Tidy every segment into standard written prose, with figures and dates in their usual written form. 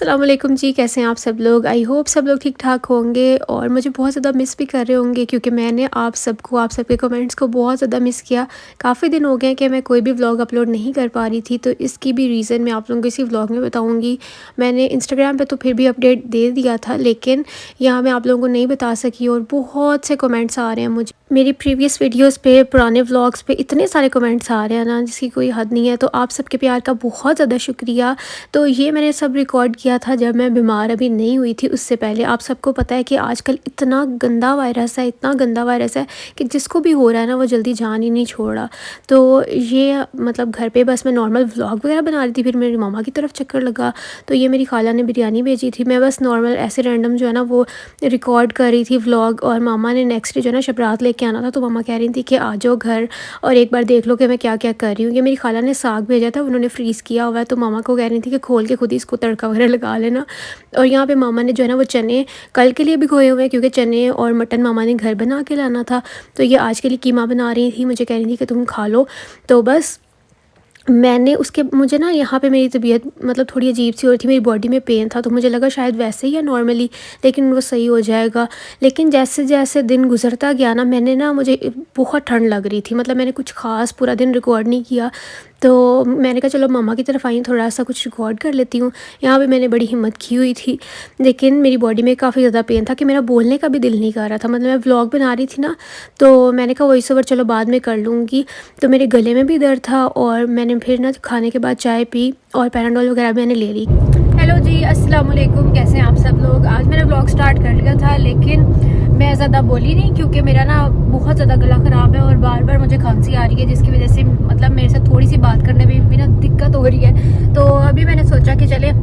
अस्सलाम वालेकुम जी, कैसे हैं आप सब लोग। आई होप सब लोग ठीक ठाक होंगे और मुझे बहुत ज़्यादा मिस भी कर रहे होंगे क्योंकि मैंने आप सबके कमेंट्स को बहुत ज़्यादा मिस किया। काफ़ी दिन हो गए कि मैं कोई भी व्लॉग अपलोड नहीं कर पा रही थी, तो इसकी भी रीज़न मैं आप लोगों को इसी व्लॉग में बताऊँगी। मैंने इंस्टाग्राम पे तो फिर भी अपडेट दे दिया था, लेकिन यहाँ मैं आप लोगों को नहीं बता सकी और बहुत से कमेंट्स आ रहे हैं मुझे। मेरी प्रीवियस वीडियोस पे, पुराने व्लॉग्स पे इतने सारे कमेंट्स आ रहे हैं ना, जिसकी कोई हद नहीं है। तो आप सबके प्यार का बहुत ज़्यादा शुक्रिया। तो ये मैंने सब रिकॉर्ड किया था जब मैं बीमार अभी नहीं हुई थी, उससे पहले। आप सबको पता है कि आजकल इतना गंदा वायरस है, इतना गंदा वायरस है कि जिसको भी हो रहा है ना, वो जल्दी जान ही नहीं छोड़ रहा। तो ये मतलब घर पे बस मैं नॉर्मल व्लॉग वगैरह बना रही थी, फिर मेरी मामा की तरफ चक्कर लगा तो ये मेरी खाला ने बिरयानी भेजी थी। मैं बस नॉर्मल ऐसे रैंडम जो है ना वो रिकॉर्ड कर रही थी व्लॉग, और मामा ने नेक्स्ट डे जो है ना शबरात लेके आना था, तो मामा कह रही थी कि आ जाओ घर और एक बार देख लो कि मैं क्या क्या कर रही हूँ। ये मेरी खाला ने साग भेजा था, उन्होंने फ्रीज़ किया हुआ है, तो मामा को कह रही थी कि खोल के खुद ही इसको तड़का वगैरह लगा लेना। और यहाँ पे मामा ने जो है ना वो चने कल के लिए भिगोए हुए हैं, क्योंकि चने और मटन मामा ने घर बना के लाना था। तो ये आज के लिए कीमा बना रही थी, मुझे कह रही थी कि तुम खा लो। तो बस मैंने उसके मुझे ना यहाँ पे मेरी तबीयत मतलब थोड़ी अजीब सी हो रही थी, मेरी बॉडी में पेन था, तो मुझे लगा शायद वैसे ही है नॉर्मली, लेकिन वो सही हो जाएगा। लेकिन जैसे जैसे दिन गुजरता गया ना, मुझे बहुत ठंड लग रही थी। मतलब मैंने कुछ ख़ास पूरा दिन रिकॉर्ड नहीं किया, तो मैंने कहा चलो मामा की तरफ आई, थोड़ा सा कुछ रिकॉर्ड कर लेती हूँ। यहाँ पे मैंने बड़ी हिम्मत की हुई थी, लेकिन मेरी बॉडी में काफ़ी ज़्यादा पेन था कि मेरा बोलने का भी दिल नहीं कर रहा था। मतलब मैं व्लॉग बना रही थी ना, तो मैंने कहा वॉइस ओवर चलो बाद में कर लूँगी। तो मेरे गले में भी दर्द था, और मैंने फिर ना खाने के बाद चाय पी और पैराडोल वगैरह मैंने ले ली। हेलो जी, अस्सलाम वालेकुम, कैसे हैं आप सब लोग। आज मैंने व्लॉग स्टार्ट कर लिया था, लेकिन मैं ज़्यादा बोली नहीं क्योंकि मेरा ना बहुत ज़्यादा गला ख़राब है और बार बार मुझे खांसी आ रही है, जिसकी वजह से मतलब मेरे से थोड़ी सी बात करने में भी ना दिक्कत हो रही है। तो अभी मैंने सोचा कि चले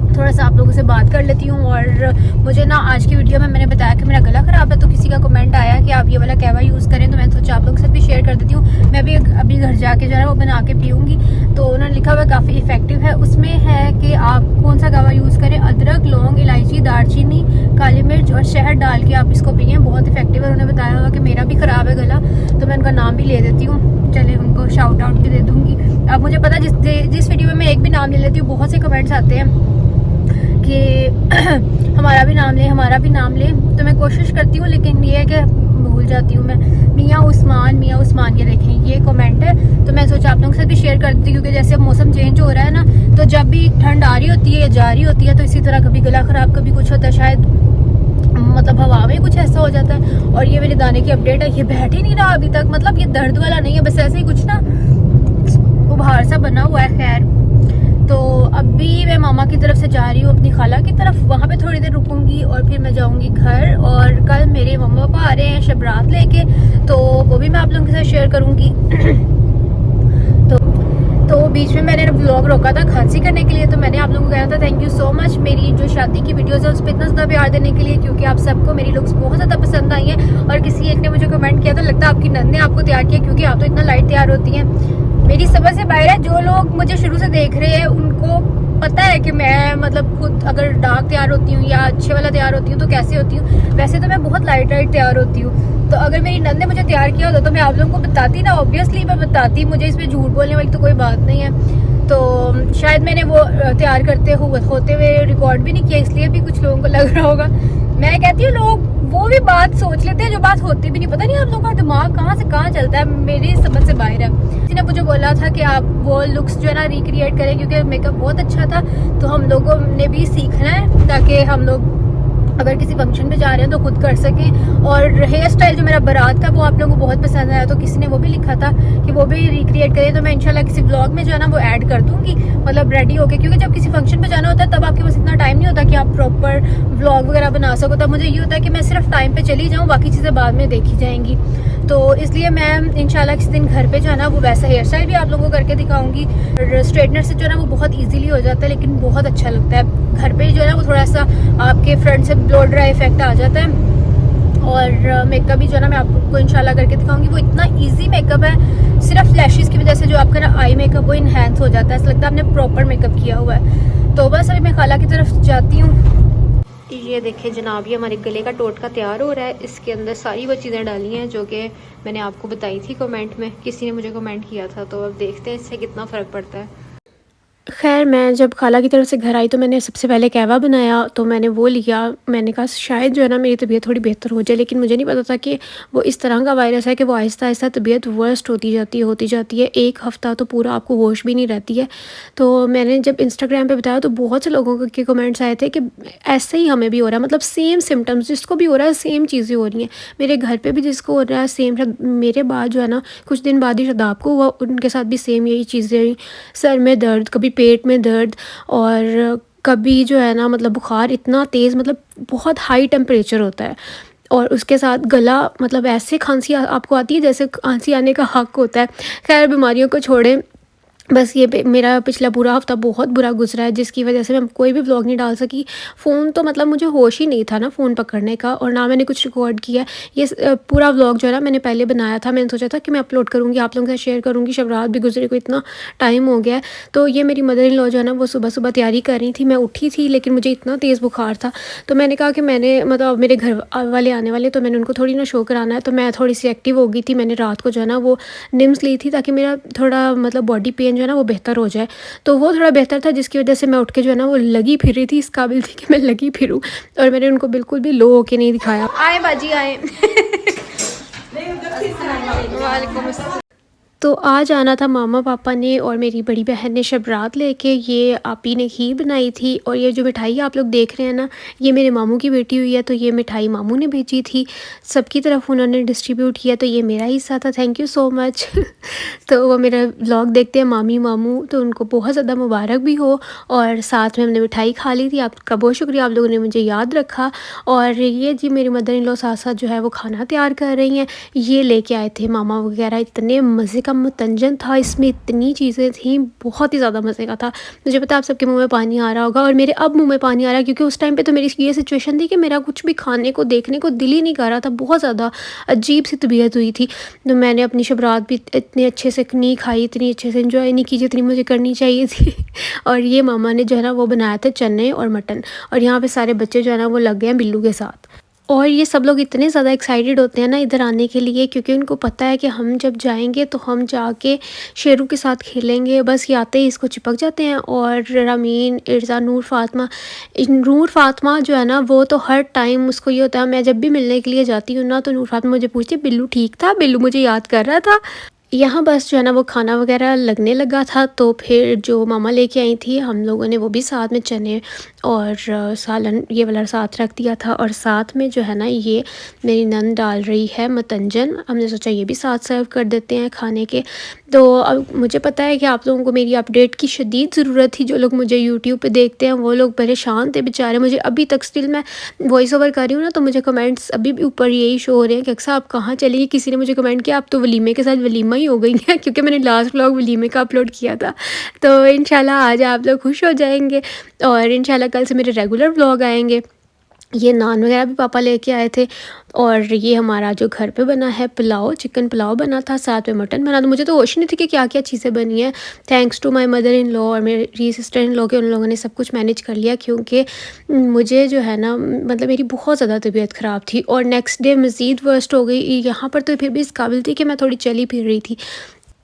थोड़ा सा आप लोगों से बात कर लेती हूँ। और मुझे ना आज की वीडियो में मैंने बताया कि मेरा गला ख़राब है, तो किसी का कमेंट आया कि आप ये वाला कहवा यूज़ करें, तो मैंने सोचा आप लोगों के साथ भी शेयर कर देती हूँ। मैं भी अभी घर जाके जो है वो बना के पीऊँगी। तो उन्होंने लिखा हुआ काफ़ी इफेक्टिव है, उसमें है कि आप कौन सा कहवा यूज़ करें। अदरक, लौंग, इलायची, दालचीनी, काली मिर्च और शहद डाल के आप इसको पिए, बहुत इफेक्टिव है। उन्होंने बताया हुआ कि मेरा भी ख़राब है गला, तो मैं उनका नाम भी ले देती हूँ। चले उनको शाउट आउट भी दे दूँगी। अब मुझे पता जिस वीडियो में मैं एक भी नाम ले लेती हूँ, बहुत से कमेंट्स आते हैं कि हमारा भी नाम ले, तो मैं कोशिश करती हूँ, लेकिन ये है कि भूल जाती हूँ मैं। मियाँ उस्मान, ये देखें ये कमेंट है, तो मैं सोचा आप लोगों के साथ भी शेयर कर देती हूँ, क्योंकि जैसे अब मौसम चेंज हो रहा है ना, तो जब भी ठंड आ रही होती है या जा रही होती है, तो इसी तरह कभी गला ख़राब, कभी कुछ होता है, शायद मतलब हवा में कुछ ऐसा हो जाता है। और ये मेरे दाने की अपडेट है, ये बैठ ही नहीं रहा अभी तक। मतलब ये दर्द वाला नहीं है, बस ऐसे ही कुछ ना उभार सा बना हुआ है। खैर, तो अभी मैं मामा की तरफ से जा रही हूँ अपनी खाला की तरफ, वहाँ पे थोड़ी देर रुकूंगी और फिर मैं जाऊँगी घर। और कल मेरे मम्मा पापा आ रहे हैं शबरात लेके, तो वो भी मैं आप लोगों के साथ शेयर करूँगी। तो बीच में मैंने व्लॉग रोका था खांसी करने के लिए, तो मैंने आप लोगों को कहा था थैंक यू सो मच मेरी जो शादी की वीडियोस है उस पर इतना ज़्यादा प्यार देने के लिए, क्योंकि आप सबको मेरी लुक्स बहुत ज़्यादा पसंद आई हैं। और किसी एक ने मुझे कमेंट किया था, लगता है आपकी नंद ने आपको तैयार किया, क्योंकि आप तो इतना लाइट तैयार होती हैं। मेरी समझ से बाहर है। जो लोग मुझे शुरू से देख रहे हैं उनको पता है कि मैं मतलब खुद अगर डार्क तैयार होती हूँ या अच्छे वाला तैयार होती हूँ तो कैसे होती हूँ। वैसे तो मैं बहुत लाइट तैयार होती हूँ। तो अगर मेरी नंद ने मुझे तैयार किया होता तो मैं आप लोगों को बताती ना, ऑब्वियसली मैं बताती। मुझे इसमें झूठ बोलने वाली तो कोई बात नहीं है। तो शायद मैंने वो तैयार करते होते हुए रिकॉर्ड भी नहीं किया, इसलिए भी कुछ लोगों को लग रहा होगा। मैं कहती हूँ लोग वो भी बात सोच लेते हैं जो बात होती भी नहीं। पता नहीं आप लोगों का दिमाग कहाँ से कहाँ चलता है, मेरी समझ से बाहर है। किसी ने मुझे बोला था कि आप वो लुक्स जो है ना रिक्रिएट करें, क्योंकि मेकअप बहुत अच्छा था। तो हम लोगों ने भी सीखना है, ताकि हम लोग अगर किसी फंक्शन पे जा रहे हैं तो खुद कर सकें। और हेयर स्टाइल जो मेरा बारात का वो आप लोगों को बहुत पसंद आया, तो किसी ने वो भी लिखा था कि वो भी रिक्रिएट करें। तो मैं इंशाल्लाह किसी व्लॉग में जो है ना वो ऐड कर दूंगी, मतलब रेडी होके। क्योंकि जब किसी फंक्शन पे जाना होता है तब आपके पास इतना टाइम नहीं होता कि आप प्रॉपर व्लॉग वगैरह बना सको। तब मुझे ये होता है कि मैं सिर्फ टाइम पे चली जाऊँ, बाकी चीज़ें बाद में देखी जाएंगी। तो इसलिए मैं इंशाल्लाह किसी दिन घर पे जो है ना वो वैसा हेयर स्टाइल भी आप लोगों को करके दिखाऊंगी। और स्ट्रेटनर से जो है ना वो बहुत ईजिली हो जाता है, लेकिन बहुत अच्छा लगता है। घर पे जो है ना वो थोड़ा सा आपके फ्रंट से ब्लो ड्राई इफेक्ट आ जाता है। और मेकअप भी जो है ना मैं आपको इंशाल्लाह करके दिखाऊंगी। वो इतना इजी मेकअप है, सिर्फ फ्लैशेस की वजह से जो आपका ना आई मेकअप वो इन्हेंस हो जाता है, ऐसा लगता है आपने प्रॉपर मेकअप किया हुआ है। तो बस अभी मैं खाला की तरफ जाती हूँ। ये देखिए जनाब, ये हमारे गले का टोटका तैयार हो रहा है। इसके अंदर सारी वो चीज़ें डाली हैं जो कि मैंने आपको बताई थी कमेंट में, किसी ने मुझे कमेंट किया था। तो अब देखते हैं इससे कितना फ़र्क पड़ता है। ख़ैर मैं जब खाला की तरफ से घर आई तो मैंने सबसे पहले कहवा बनाया, तो मैंने वो लिया। मैंने कहा शायद जो है ना मेरी तबीयत थोड़ी बेहतर हो जाए, लेकिन मुझे नहीं पता था कि वो इस तरह का वायरस है कि वो आहिस्ता-आहिस्ता तबीयत वर्स्ट होती जाती है। 1 हफ़्ता तो पूरा आपको होश भी नहीं रहती है। तो मैंने जब इंस्टाग्राम पे बताया तो बहुत से लोगों के कमेंट्स आए थे कि ऐसे ही हमें भी हो रहा है, मतलब सेम सिम्पटम्स जिसको भी हो रहा है सेम चीज़ें हो रही हैं। मेरे घर पे भी जिसको हो रहा है सेम, मेरे बाद जो है ना कुछ दिन बाद ही शदाब को हुआ, उनके साथ भी सेम यही चीज़ें हुई। सर में दर्द, कभी पेट में दर्द, और कभी जो है ना मतलब बुखार इतना तेज़, मतलब बहुत हाई टेम्परेचर होता है। और उसके साथ गला, मतलब ऐसे खांसी आपको आती है जैसे खांसी आने का हक होता है। खैर बीमारियों को छोड़ें, बस ये मेरा पिछला पूरा हफ़्ता बहुत बुरा गुज़रा है, जिसकी वजह से मैं कोई भी व्लॉग नहीं डाल सकी। फ़ोन तो मतलब मुझे होश ही नहीं था ना फ़ोन पकड़ने का, और ना मैंने कुछ रिकॉर्ड किया। ये पूरा व्लॉग जो है ना मैंने पहले बनाया था। मैंने सोचा था कि मैं अपलोड करूँगी, आप लोगों के साथ शेयर करूँगी। शब रात भी गुज़रे को इतना टाइम हो गया है। तो ये मेरी मदर इन लॉ जो है ना वो सुबह-सुबह तैयारी कर रही थी। मैं उठी थी लेकिन मुझे इतना तेज़ बुखार था, तो मैंने कहा कि मैंने मतलब मेरे घर वाले आने वाले, तो मैंने उनको थोड़ी ना शो कराना है। तो मैं थोड़ी-सी एक्टिव हो गई थी। मैंने रात को जो है ना वो निम्स ली थी ताकि मेरा थोड़ा मतलब बॉडी पेन जो है ना वो बेहतर हो जाए। तो वो थोड़ा बेहतर था, जिसकी वजह से मैं उठ के जो है ना वो लगी फिर रही थी, इस काबिल थी कि मैं लगी फिरूँ। और मैंने उनको बिल्कुल भी लो होके नहीं दिखाया। आए बाजी आए। वालेकुम अस्सलाम। तो आज आना था मामा पापा ने और मेरी बड़ी बहन ने शब रात लेके। ये आपी ने खीर बनाई थी, और ये जो मिठाई आप लोग देख रहे हैं ना, ये मेरे मामू की बेटी हुई है, तो ये मिठाई मामू ने भेजी थी। सबकी तरफ उन्होंने डिस्ट्रीब्यूट किया, तो ये मेरा हिस्सा था। Thank you so much. तो वो मेरा व्लॉग देखते हैं मामी मामू, तो उनको बहुत ज़्यादा मुबारक भी हो। और साथ में हमने मिठाई खा ली थी। आपका बहुत शुक्रिया, आप लोगों ने मुझे याद रखा। और ये जी मेरी मदर इन लॉ साथ साथ जो है वो खाना तैयार कर रही हैं। ये लेके आए थे मामा वगैरह, इतने मज़े का मुतंजन था, इसमें इतनी चीज़ें थी, बहुत ही ज़्यादा मज़े का था। मुझे पता है आप सबके मुँह में पानी आ रहा होगा, और मेरे अब मुँह में पानी आ रहा है, क्योंकि उस टाइम पे तो मेरी ये सिचुएशन थी कि मेरा कुछ भी खाने को देखने को दिल ही नहीं कर रहा था। बहुत ज़्यादा अजीब-सी तबीयत हुई थी। तो मैंने अपनी शब रात भी इतने अच्छे से नहीं खाई, इतनी अच्छे से एंजॉय नहीं की जितनी मुझे करनी चाहिए थी। और ये मामा ने जो है ना वो बनाया था चने और मटन, और यहाँ पे सारे बच्चे जो है ना वो लग गए हैं बिल्लू के साथ। और ये सब लोग इतने ज़्यादा एक्साइटेड होते हैं ना इधर आने के लिए, क्योंकि उनको पता है कि हम जब जाएंगे तो हम जाके शेरू के साथ खेलेंगे। बस ये आते ही इसको चिपक जाते हैं। और रमीन, इर्ज़ा, नूर फातिमा जो है ना वो तो हर टाइम उसको ये होता है, मैं जब भी मिलने के लिए जाती हूँ ना तो नूर फातिमा मुझे पूछती है बिल्लू ठीक था, बिल्लू मुझे याद कर रहा था। यहाँ बस जो है ना वो खाना वगैरह लगने लगा था, तो फिर जो मामा लेके आई थी हम लोगों ने वो भी साथ में चने और सालन ये वाला साथ रख दिया था। और साथ में जो है ना ये मेरी नंद डाल रही है मतंजन, हमने सोचा ये भी साथ सर्व कर देते हैं खाने के। तो अब मुझे पता है कि आप लोगों को मेरी अपडेट की शदीद ज़रूरत थी। जो लोग मुझे यूट्यूब पे देखते हैं वो लोग परेशान थे बेचारे। मुझे अभी तक स्टिल मैं वॉइस ओवर कर रही हूँ ना, तो मुझे कमेंट्स अभी भी ऊपर यही शो हो रहे हैं कि अक्सर आप कहाँ चली गई। किसी ने मुझे कमेंट किया आप तो वलीमे के साथ वलीमा ही हो गई हैं, क्योंकि मैंने लास्ट व्लॉग वलीमे का अपलोड किया था। तो इंशाल्लाह आज आप लोग खुश हो जाएंगे, और इंशाल्लाह कल से मेरे रेगुलर व्लॉग आएंगे। ये नान वगैरह भी पापा लेके आए थे। और ये हमारा जो घर पे बना है पुलाव, चिकन पुलाव बना था, साथ में मटन बना था। मुझे तो होश नहीं थी कि क्या क्या चीज़ें बनी हैं। Thanks to my mother in law और मेरी सिस्टर इन लॉ के, उन लोगों ने सब कुछ मैनेज कर लिया, क्योंकि मुझे जो है ना मतलब मेरी बहुत ज़्यादा तबीयत ख़राब थी, और नेक्स्ट डे मज़ीद वर्स्ट हो गई। यहाँ पर तो फिर भी इस काबिल थी कि मैं थोड़ी चली फिर रही थी।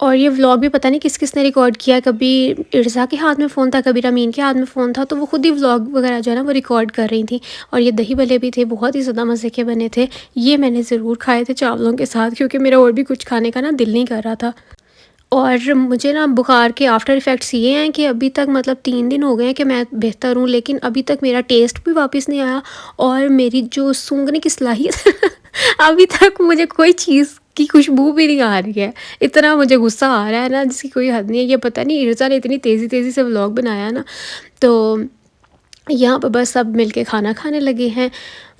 और ये व्लॉग भी पता नहीं किस ने रिकॉर्ड किया है। कभी इर्ज़ा के हाथ में फ़ोन था, कभी रमीन के हाथ में फ़ोन था, तो वो खुद ही व्लॉग वगैरह जो है ना वो रिकॉर्ड कर रही थी। और ये दही भल्ले भी थे, बहुत ही ज़्यादा मज़े के बने थे। ये मैंने ज़रूर खाए थे चावलों के साथ, क्योंकि मेरा और भी कुछ खाने का ना दिल नहीं कर रहा था। और मुझे ना बुखार के आफ्टर इफ़ेक्ट्स ये हैं कि अभी तक मतलब 3 दिन हो गए हैं कि मैं बेहतर हूँ, लेकिन अभी तक मेरा टेस्ट भी वापस नहीं आया, और मेरी जो सूंघने की सलाहियत अभी तक मुझे कोई चीज़ की खुशबू भी नहीं आ रही है। इतना मुझे गुस्सा आ रहा है ना जिसकी कोई हद नहीं है। ये पता नहीं इर्ज़ा ने इतनी तेज़ी से व्लॉग बनाया ना। तो यहाँ पे बस सब मिलके खाना खाने लगे हैं।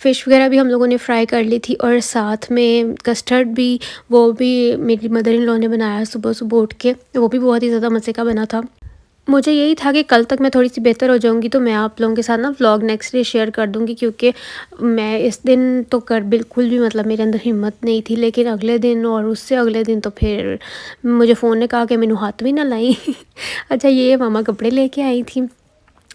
फ़िश वगैरह भी हम लोगों ने फ्राई कर ली थी, और साथ में कस्टर्ड भी, वो भी मेरी मदर इन लॉ ने बनाया सुबह उठ के, वो भी बहुत ही ज़्यादा मज़े का बना था। मुझे यही था कि कल तक मैं थोड़ी-सी बेहतर हो जाऊँगी तो मैं आप लोगों के साथ ना व्लॉग नेक्स्ट डे शेयर कर दूँगी, क्योंकि मैं इस दिन तो कर बिल्कुल भी मतलब मेरे अंदर हिम्मत नहीं थी, लेकिन अगले दिन और उससे अगले दिन तो फिर मुझे फ़ोन ने कहा कि मैनू हाथ भी ना लाई। अच्छा, ये मामा कपड़े लेके आई थी,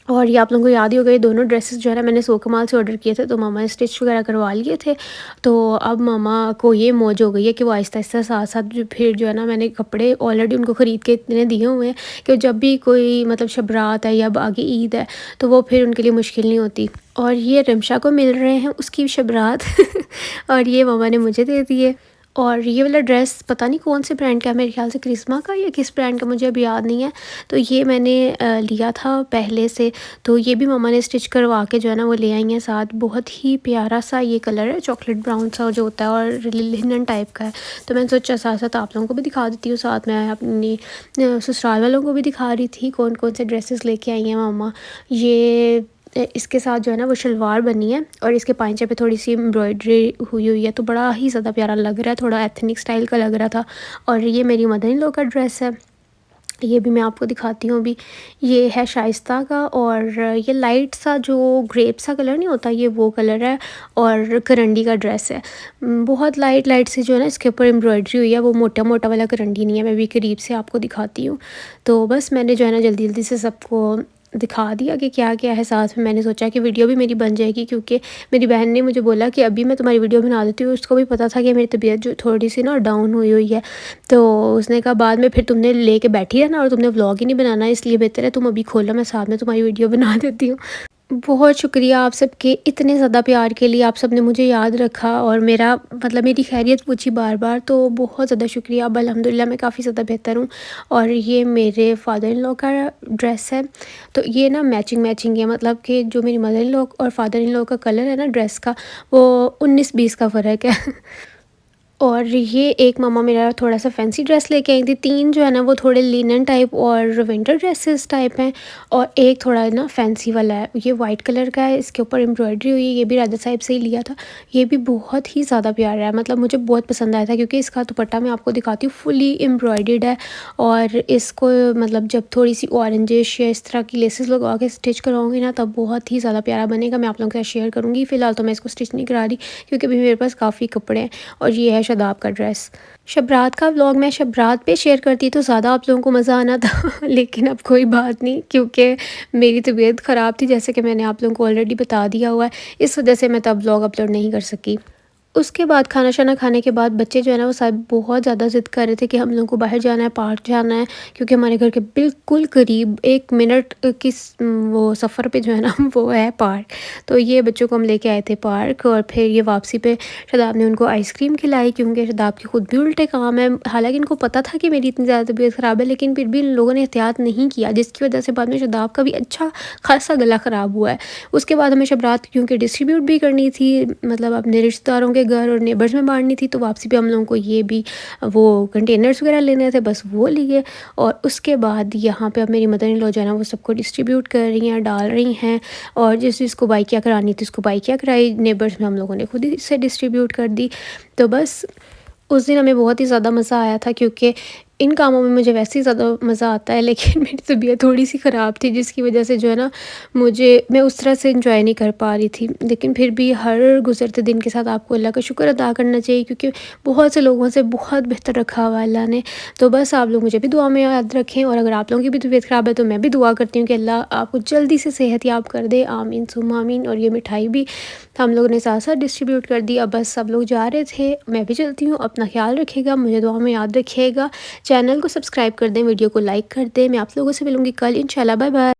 और ये आप लोगों को याद ही होगा, ये दोनों ड्रेसेस जो है ना मैंने सो कमाल से ऑर्डर किए थे, तो मामा ने स्टिच वगैरह करवा लिए थे। तो अब मामा को ये मौज हो गई है कि वो आहिस्ता-आहिस्ता साथ-साथ जो फिर जो है ना, मैंने कपड़े ऑलरेडी उनको ख़रीद के इतने दिए हुए हैं कि जब भी कोई मतलब शब रात है या अब आगे ईद है, तो वो फिर उनके लिए मुश्किल नहीं होती। और ये रिमशा को मिल रहे हैं उसकी शब रात और ये मामा ने मुझे दे दिए। और ये वाला ड्रेस पता नहीं कौन से ब्रांड का है, मेरे ख़्याल से क्रिस्मा का या किस ब्रांड का मुझे अभी याद नहीं है। तो ये मैंने लिया था पहले से, तो ये भी मम्मा ने स्टिच करवा के जो है ना वो ले आई हैं साथ। बहुत ही प्यारा सा ये कलर है, चॉकलेट ब्राउन सा जो होता है और लिनन टाइप का है। तो मैंने सोचा साथ साथ आप लोगों को भी दिखा देती हूँ, साथ मैं अपनी ससुराल वालों को भी दिखा रही थी कौन कौन से ड्रेसेस लेके आई हैं मम्मा। ये इसके साथ जो है ना वो शलवार बनी है और इसके पांचे पे थोड़ी सी एम्ब्रॉयडरी हुई हुई है, तो बड़ा ही ज़्यादा प्यारा लग रहा है, थोड़ा एथनिक स्टाइल का लग रहा था। और ये मेरी मदर इन लॉ का ड्रेस है, ये भी मैं आपको दिखाती हूँ अभी। ये है शाइस्ता का और ये लाइट सा जो ग्रेप सा कलर नहीं होता, ये वो कलर है और करंडी का ड्रेस है। बहुत लाइट लाइट से जो है ना इसके ऊपर एम्ब्रॉयडरी हुई है, वो मोटा मोटा वाला करंडी नहीं है। मैं भी करीब से आपको दिखाती हूँ। तो बस मैंने जो है ना जल्दी जल्दी से सबको दिखा दिया कि क्या क्या है। साथ में मैंने सोचा कि वीडियो भी मेरी बन जाएगी, क्योंकि मेरी बहन ने मुझे बोला कि अभी मैं तुम्हारी वीडियो बना देती हूँ। उसको भी पता था कि मेरी तबीयत जो थोड़ी सी ना डाउन हुई हुई है, तो उसने कहा बाद में फिर तुमने लेके बैठी रहना और तुमने व्लॉग ही नहीं बनाना, इसलिए बेहतर है तुम अभी खोलो, मैं साथ में तुम्हारी वीडियो बना देती हूँ। बहुत शुक्रिया आप सबके इतने ज़्यादा प्यार के लिए, आप सब ने मुझे याद रखा और मेरा मतलब मेरी खैरियत पूछी बार बार, तो बहुत ज़्यादा शुक्रिया। अब अल्हम्दुलिल्लाह मैं काफ़ी ज़्यादा बेहतर हूँ। और ये मेरे फादर इन लॉ का ड्रेस है, तो ये ना मैचिंग मैचिंग है, मतलब कि जो मेरी मदर इन लॉ और फादर इन लॉ का कलर है ना ड्रेस का, वो 19-20 का फ़र्क है। और ये एक मम्मा मेरा थोड़ा सा फैंसी ड्रेस लेके आई थी। 3 जो है ना वो थोड़े लिनन टाइप और विंटर ड्रेसेस टाइप हैं और एक थोड़ा ना फैंसी वाला है। ये वाइट कलर का है, इसके ऊपर एम्ब्रॉयडरी हुई है। ये भी राजा साहिब से ही लिया था। ये भी बहुत ही ज़्यादा प्यारा है, मतलब मुझे बहुत पसंद आया था, क्योंकि इसका दुपट्टा मैं आपको दिखाती हूँ फुली एम्ब्रॉयडर्ड है। और इसको मतलब जब थोड़ी सी ऑरेंजिश या इस तरह की लेसेस लगवा के स्टिच करवाऊँगी ना, तब बहुत ही ज़्यादा प्यारा बनेगा। मैं आप लोगों के साथ शेयर करूँगी। फ़िलहाल तो मैं इसको स्टिच नहीं करा रही, क्योंकि अभी मेरे पास काफ़ी कपड़े हैं। और ये है शदाब का ड्रेस। शब-रात का व्लॉग मैं शब-रात पे शेयर करती तो ज़्यादा आप लोगों को मज़ा आना था लेकिन अब कोई बात नहीं, क्योंकि मेरी तबीयत ख़राब थी, जैसे कि मैंने आप लोगों को ऑलरेडी बता दिया हुआ है। इस वजह से मैं तब व्लॉग अपलोड नहीं कर सकी। उसके बाद खाना शाना खाने के बाद बच्चे जो है ना वो सब बहुत ज़्यादा ज़िद कर रहे थे कि हम लोगों को बाहर जाना है, पार्क जाना है, क्योंकि हमारे घर के बिल्कुल करीब 1 मिनट की वो सफ़र पे जो है ना वो है पार्क। तो ये बच्चों को हम लेके आए थे पार्क, और फिर ये वापसी पे शदाब ने उनको आइसक्रीम खिलाई, क्योंकि शदाब के खुद भी उल्टे काम है। हालांकि इनको पता था कि मेरी इतनी ज़्यादा तबीयत ख़राब है, लेकिन फिर भी इन लोगों ने एहतियात नहीं किया, जिसकी वजह से बाद में शदाब का भी अच्छा खासा गला ख़राब हुआ है। उसके बाद हमें शब रात क्योंकि डिस्ट्रीब्यूट भी करनी थी, मतलब अपने रिश्तेदारों के घर और नेबर्स में बांटनी थी, तो वापसी पे हम लोगों को ये भी वो कंटेनर्स वगैरह लेने थे, बस वो लिए। और उसके बाद यहाँ पे अब मेरी मदर इन लॉ जो है ना वो सबको डिस्ट्रीब्यूट कर रही हैं, डाल रही हैं, और जिस जिसको बाइकियाँ करानी थी उसको बाइकियाँ कराई, नेबर्स में हम लोगों ने खुद ही से डिस्ट्रीब्यूट कर दी। तो बस उस दिन हमें बहुत ही ज़्यादा मज़ा आया था, क्योंकि इन कामों में मुझे वैसे ही ज़्यादा मज़ा आता है, लेकिन मेरी तबीयत थोड़ी सी ख़राब थी, जिसकी वजह से जो है ना मैं उस तरह से इंजॉय नहीं कर पा रही थी। लेकिन फिर भी हर गुज़रते दिन के साथ आपको अल्लाह का शुक्र अदा करना चाहिए, क्योंकि बहुत से लोगों से बहुत बेहतर रखा हुआ है अल्लाह ने। तो बस आप लोग मुझे भी दुआ में याद रखें, और अगर आप लोगों की भी तबीयत ख़राब है तो मैं भी दुआ करती हूँ कि अल्लाह आपको जल्दी से सेहत याब कर दे, आमीन सुम्मा आमीन। और ये मिठाई भी हम लोगों ने साथ साथ डिस्ट्रीब्यूट कर दी। अब बस सब लोग जा रहे थे, मैं भी चलती हूँ। अपना ख्याल रखिएगा, मुझे दुआ में याद रखिएगा। चैनल को सब्सक्राइब कर दें, वीडियो को लाइक कर दें। मैं आप लोगों से मिलूँगी कल इंशाल्लाह। Bye bye.